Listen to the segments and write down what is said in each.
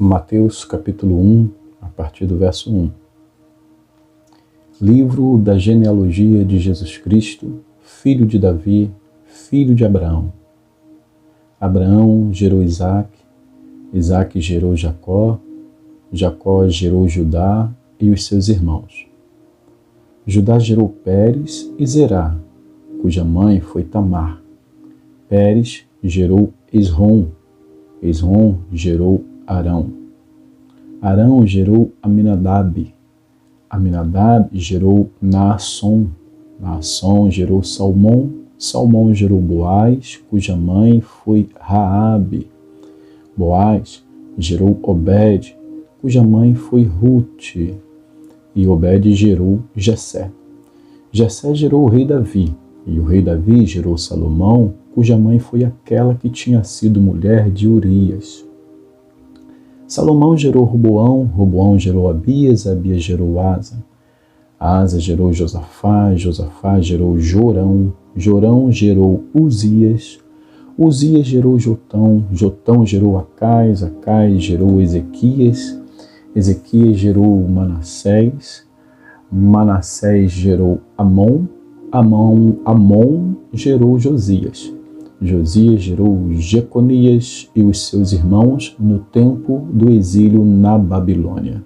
Mateus capítulo 1, a partir do verso 1. Livro da genealogia de Jesus Cristo, filho de Davi, filho de Abraão. Abraão gerou Isaque, Isaque gerou Jacó, Jacó gerou Judá e os seus irmãos. Judá gerou Pérez e Zerá, cuja mãe foi Tamar. Pérez gerou Esrom, Esrom gerou Arão. Arão gerou Aminadab, Aminadab gerou Naasson, Naasson gerou Salmão, Salmão gerou Boaz, cuja mãe foi Raabe. Boaz gerou Obed, cuja mãe foi Ruth, e Obed gerou Jessé. Jessé gerou o rei Davi, e o rei Davi gerou Salomão, cuja mãe foi aquela que tinha sido mulher de Urias. Salomão gerou Roboão, Roboão gerou Abias, Abias gerou Asa. Asa gerou Josafá, Josafá gerou Jorão, Jorão gerou Uzias, Uzias gerou Jotão, Jotão gerou Acais, Acais gerou Ezequias, Ezequias gerou Manassés, Manassés gerou Amon, Amon gerou Josias, Josias gerou Jeconias e os seus irmãos no tempo do exílio na Babilônia.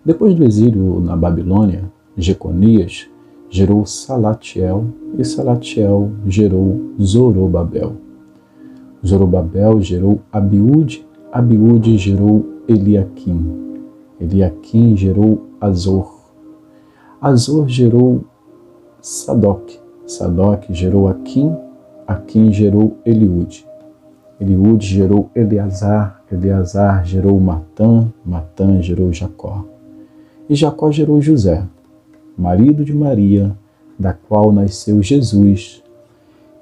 Depois do exílio na Babilônia, Jeconias gerou Salatiel e Salatiel gerou Zorobabel. Zorobabel gerou Abiúde, Abiúde gerou Eliaquim, Eliaquim gerou Azor, Azor gerou Sadoc, Sadoc gerou Aquim, Aquim gerou Eliúde, Eliúde gerou Eleazar, Eleazar gerou Matã, Matã gerou Jacó. E Jacó gerou José, marido de Maria, da qual nasceu Jesus,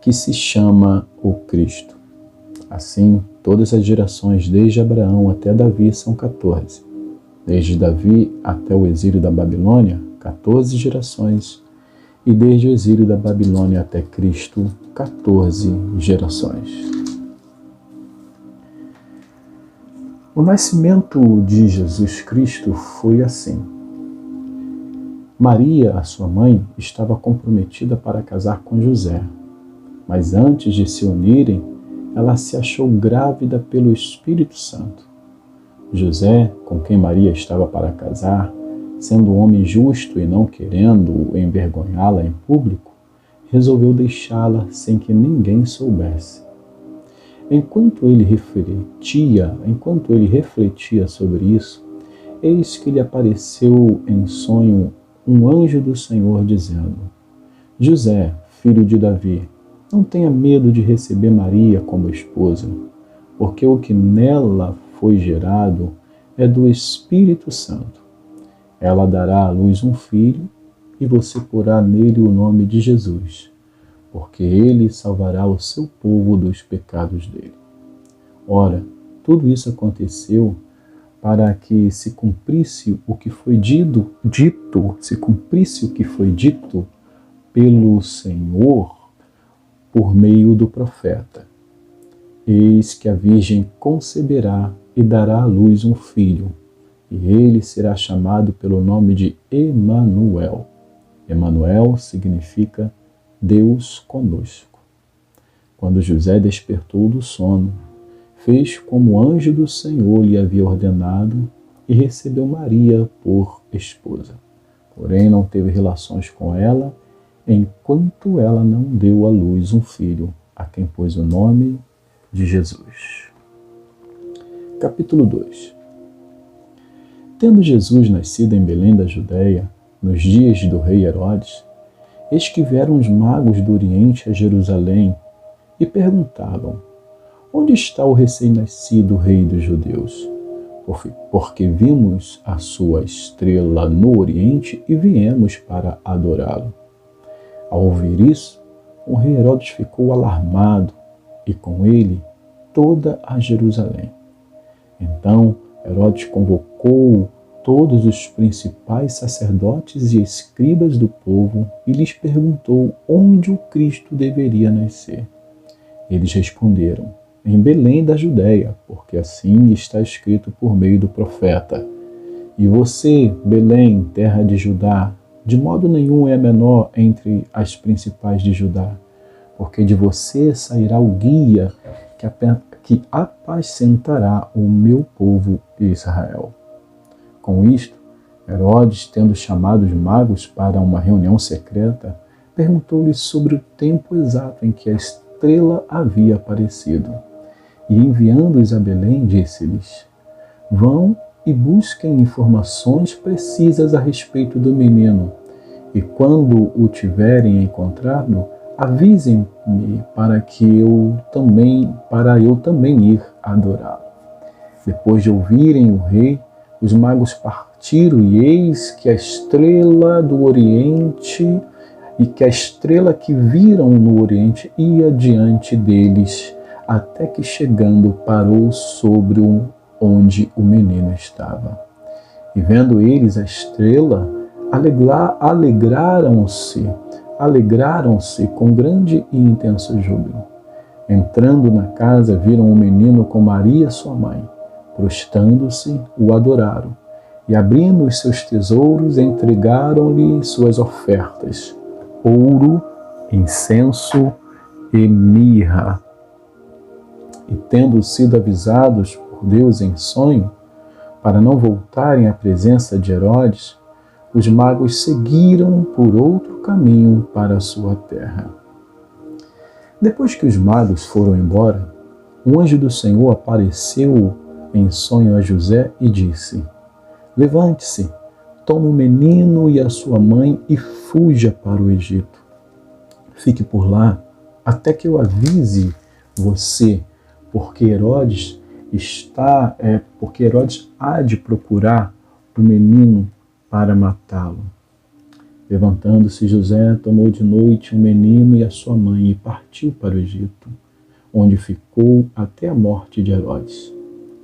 que se chama o Cristo. Assim, todas as gerações desde Abraão até Davi são 14. Desde Davi até o exílio da Babilônia, 14 gerações. E desde o exílio da Babilônia até Cristo, 14 gerações. O nascimento de Jesus Cristo foi assim. Maria, a sua mãe, estava comprometida para casar com José, mas antes de se unirem, ela se achou grávida pelo Espírito Santo. José, com quem Maria estava para casar, sendo um homem justo e não querendo envergonhá-la em público, resolveu deixá-la sem que ninguém soubesse. Enquanto ele refletia sobre isso, eis que lhe apareceu em sonho um anjo do Senhor dizendo: José, filho de Davi, não tenha medo de receber Maria como esposa, porque o que nela foi gerado é do Espírito Santo. Ela dará à luz um filho, e você porá nele o nome de Jesus, porque ele salvará o seu povo dos pecados dele. Ora, tudo isso aconteceu para que se cumprisse o que foi dito pelo Senhor por meio do profeta. Eis que a Virgem conceberá e dará à luz um filho, e ele será chamado pelo nome de Emanuel. Emanuel significa Deus conosco. Quando José despertou do sono, fez como o anjo do Senhor lhe havia ordenado e recebeu Maria por esposa. Porém, não teve relações com ela, enquanto ela não deu à luz um filho, a quem pôs o nome de Jesus. Capítulo 2. Tendo Jesus nascido em Belém da Judéia, nos dias do rei Herodes, eis que vieram os magos do Oriente a Jerusalém e perguntavam: onde está o recém-nascido rei dos judeus? Porque vimos a sua estrela no Oriente e viemos para adorá-lo. Ao ouvir isso, o rei Herodes ficou alarmado e com ele toda a Jerusalém. Então Herodes convocou todos os principais sacerdotes e escribas do povo e lhes perguntou onde o Cristo deveria nascer. Eles responderam: em Belém da Judéia, porque assim está escrito por meio do profeta. E você, Belém, terra de Judá, de modo nenhum é menor entre as principais de Judá, porque de você sairá o guia que apacentará o meu povo Israel. Com isto, Herodes, tendo chamado os magos para uma reunião secreta, perguntou-lhes sobre o tempo exato em que a estrela havia aparecido. E enviando-os a Belém, disse-lhes: vão e busquem informações precisas a respeito do menino, e quando o tiverem encontrado, avisem-me para eu também ir adorá-lo. Depois de ouvirem o rei, os magos partiram, e eis que a estrela do Oriente que a estrela que viram no Oriente ia diante deles, até que chegando parou sobre onde o menino estava. E vendo eles a estrela, alegraram-se com grande e intenso júbilo. Entrando na casa, viram o menino com Maria, sua mãe. Prostrando-se, o adoraram. E abrindo os seus tesouros, entregaram-lhe suas ofertas: ouro, incenso e mirra. E tendo sido avisados por Deus em sonho, para não voltarem à presença de Herodes, os magos seguiram por outro caminho para a sua terra. Depois que os magos foram embora, um anjo do Senhor apareceu em sonho a José e disse: levante-se, tome o menino e a sua mãe e fuja para o Egito. Fique por lá até que eu avise você, porque Herodes há de procurar o menino para matá-lo. Levantando-se, José tomou de noite o menino e a sua mãe e partiu para o Egito, onde ficou até a morte de Herodes.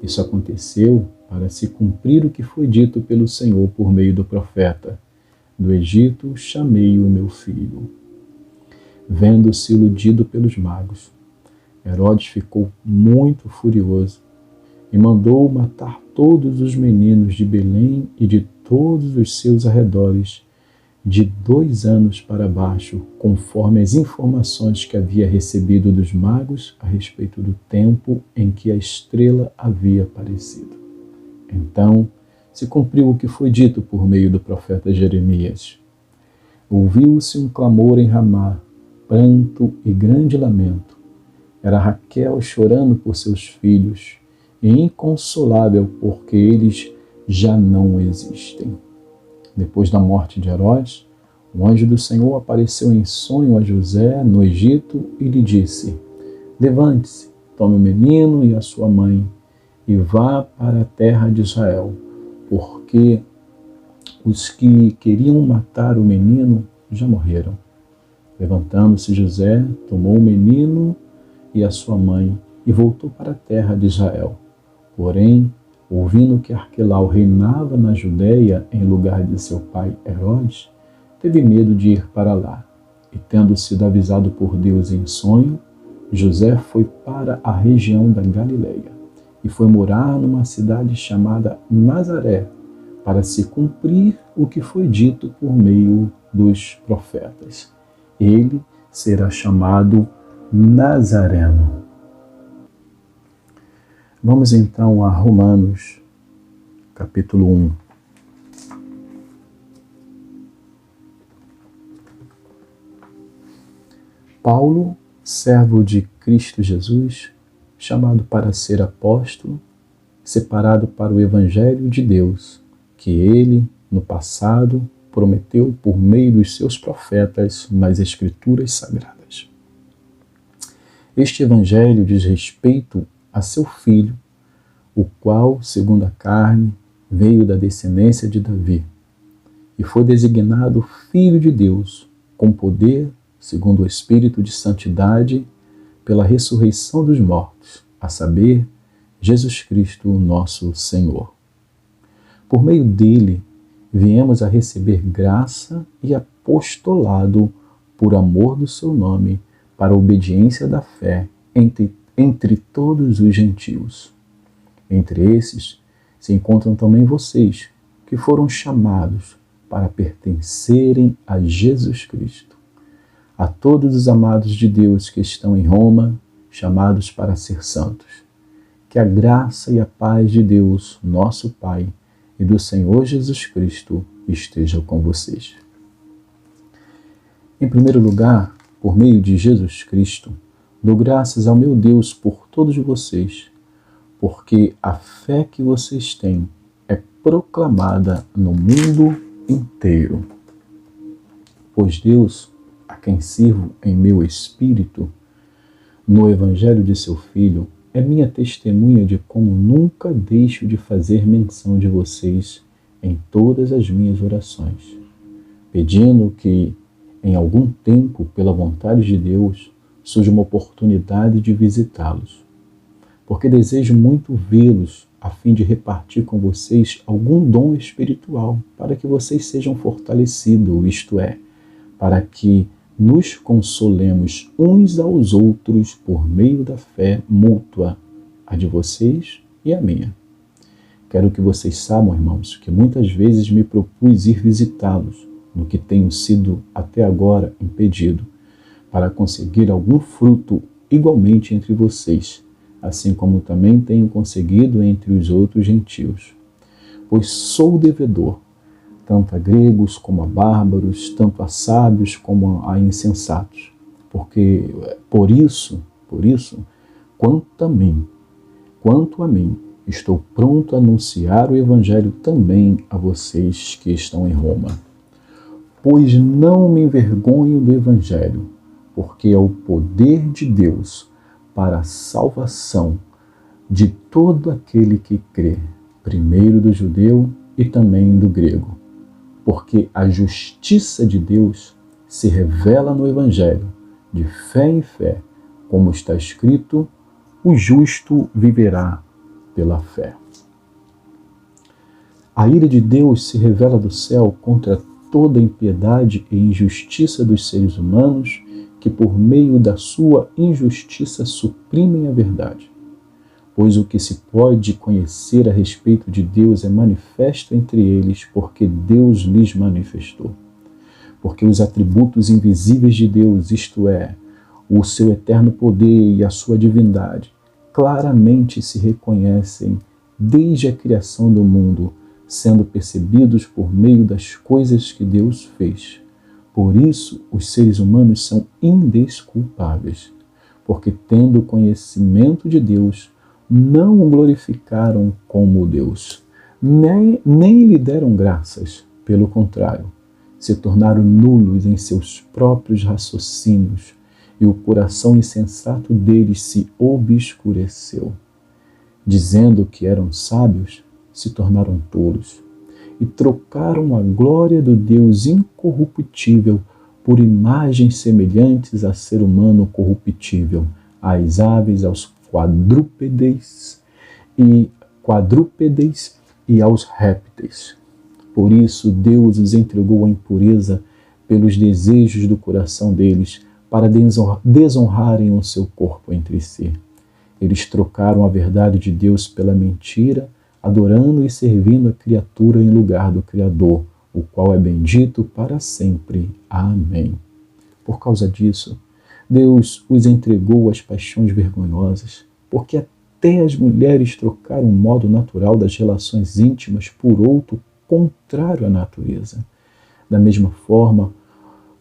Isso aconteceu para se cumprir o que foi dito pelo Senhor por meio do profeta: do Egito chamei o meu filho. Vendo-se iludido pelos magos, Herodes ficou muito furioso e mandou matar todos os meninos de Belém e de todos os seus arredores, de 2 anos para baixo, conforme as informações que havia recebido dos magos a respeito do tempo em que a estrela havia aparecido. Então se cumpriu o que foi dito por meio do profeta Jeremias. Ouviu-se um clamor em Ramá, pranto e grande lamento. Era Raquel chorando por seus filhos, e inconsolável porque eles já não existem. Depois da morte de Herodes, o anjo do Senhor apareceu em sonho a José no Egito e lhe disse: levante-se, tome o menino e a sua mãe e vá para a terra de Israel, porque os que queriam matar o menino já morreram. Levantando-se José, tomou o menino e a sua mãe e voltou para a terra de Israel. Porém, ouvindo que Arquelau reinava na Judéia em lugar de seu pai Herodes, teve medo de ir para lá. E tendo sido avisado por Deus em sonho, José foi para a região da Galileia e foi morar numa cidade chamada Nazaré, para se cumprir o que foi dito por meio dos profetas: ele será chamado Nazareno. Vamos então a Romanos, capítulo 1. Paulo, servo de Cristo Jesus, chamado para ser apóstolo, separado para o Evangelho de Deus, que ele, no passado, prometeu por meio dos seus profetas nas Escrituras Sagradas. Este Evangelho diz respeito a seu filho, o qual, segundo a carne, veio da descendência de Davi, e foi designado Filho de Deus, com poder, segundo o Espírito de Santidade, pela ressurreição dos mortos, a saber, Jesus Cristo, nosso Senhor. Por meio dele, viemos a receber graça e apostolado por amor do seu nome, para a obediência da fé, entre entre todos os gentios. Entre esses se encontram também vocês, que foram chamados para pertencerem a Jesus Cristo. A todos os amados de Deus que estão em Roma, chamados para ser santos, que a graça e a paz de Deus, nosso Pai, e do Senhor Jesus Cristo estejam com vocês. Em primeiro lugar, por meio de Jesus Cristo, dou graças ao meu Deus por todos vocês, porque a fé que vocês têm é proclamada no mundo inteiro. Pois Deus, a quem sirvo em meu espírito, no Evangelho de seu Filho, é minha testemunha de como nunca deixo de fazer menção de vocês em todas as minhas orações, pedindo que, em algum tempo, pela vontade de Deus, surja uma oportunidade de visitá-los, porque desejo muito vê-los a fim de repartir com vocês algum dom espiritual, para que vocês sejam fortalecidos, isto é, para que nos consolemos uns aos outros por meio da fé mútua, a de vocês e a minha. Quero que vocês saibam, irmãos, que muitas vezes me propus ir visitá-los, no que tenho sido até agora impedido, para conseguir algum fruto igualmente entre vocês, assim como também tenho conseguido entre os outros gentios. Pois sou devedor, tanto a gregos como a bárbaros, tanto a sábios como a insensatos. Porque, por isso, quanto a mim, estou pronto a anunciar o Evangelho também a vocês que estão em Roma. Pois não me envergonho do Evangelho, porque é o poder de Deus para a salvação de todo aquele que crê, primeiro do judeu e também do grego. Porque a justiça de Deus se revela no Evangelho, de fé em fé, como está escrito, o justo viverá pela fé. A ira de Deus se revela do céu contra toda a impiedade e injustiça dos seres humanos que por meio da sua injustiça suprimem a verdade. Pois o que se pode conhecer a respeito de Deus é manifesto entre eles, porque Deus lhes manifestou. Porque os atributos invisíveis de Deus, isto é, o seu eterno poder e a sua divindade, claramente se reconhecem desde a criação do mundo, sendo percebidos por meio das coisas que Deus fez. Por isso, os seres humanos são indesculpáveis, porque tendo conhecimento de Deus, não o glorificaram como Deus, nem lhe deram graças. Pelo contrário, se tornaram nulos em seus próprios raciocínios, e o coração insensato deles se obscureceu. Dizendo que eram sábios, se tornaram tolos, e trocaram a glória do Deus incorruptível por imagens semelhantes a ser humano corruptível, às aves, aos quadrúpedes e aos répteis. Por isso Deus os entregou à impureza pelos desejos do coração deles, para desonrarem o seu corpo entre si. Eles trocaram a verdade de Deus pela mentira, adorando e servindo a criatura em lugar do Criador, o qual é bendito para sempre. Amém. Por causa disso, Deus os entregou às paixões vergonhosas, porque até as mulheres trocaram o modo natural das relações íntimas por outro contrário à natureza. Da mesma forma,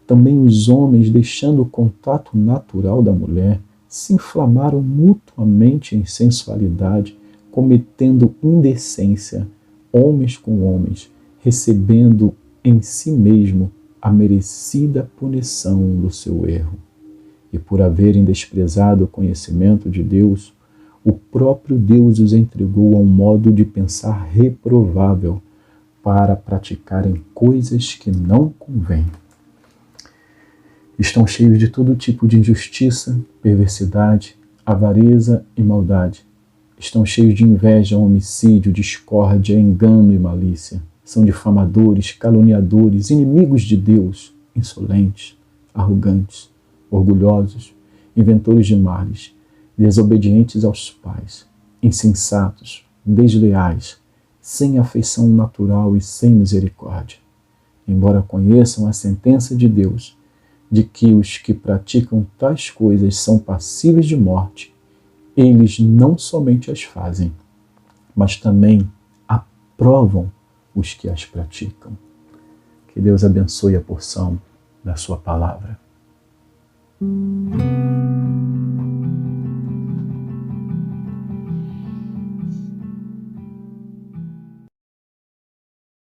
também os homens, deixando o contato natural da mulher, se inflamaram mutuamente em sensualidade, cometendo indecência, homens com homens, recebendo em si mesmo a merecida punição do seu erro. E por haverem desprezado o conhecimento de Deus, o próprio Deus os entregou a um modo de pensar reprovável, para praticarem coisas que não convêm. Estão cheios de todo tipo de injustiça, perversidade, avareza e maldade. Estão cheios de inveja, homicídio, discórdia, engano e malícia. São difamadores, caluniadores, inimigos de Deus, insolentes, arrogantes, orgulhosos, inventores de males, desobedientes aos pais, insensatos, desleais, sem afeição natural e sem misericórdia. Embora conheçam a sentença de Deus de que os que praticam tais coisas são passíveis de morte, eles não somente as fazem, mas também aprovam os que as praticam. Que Deus abençoe a porção da sua palavra.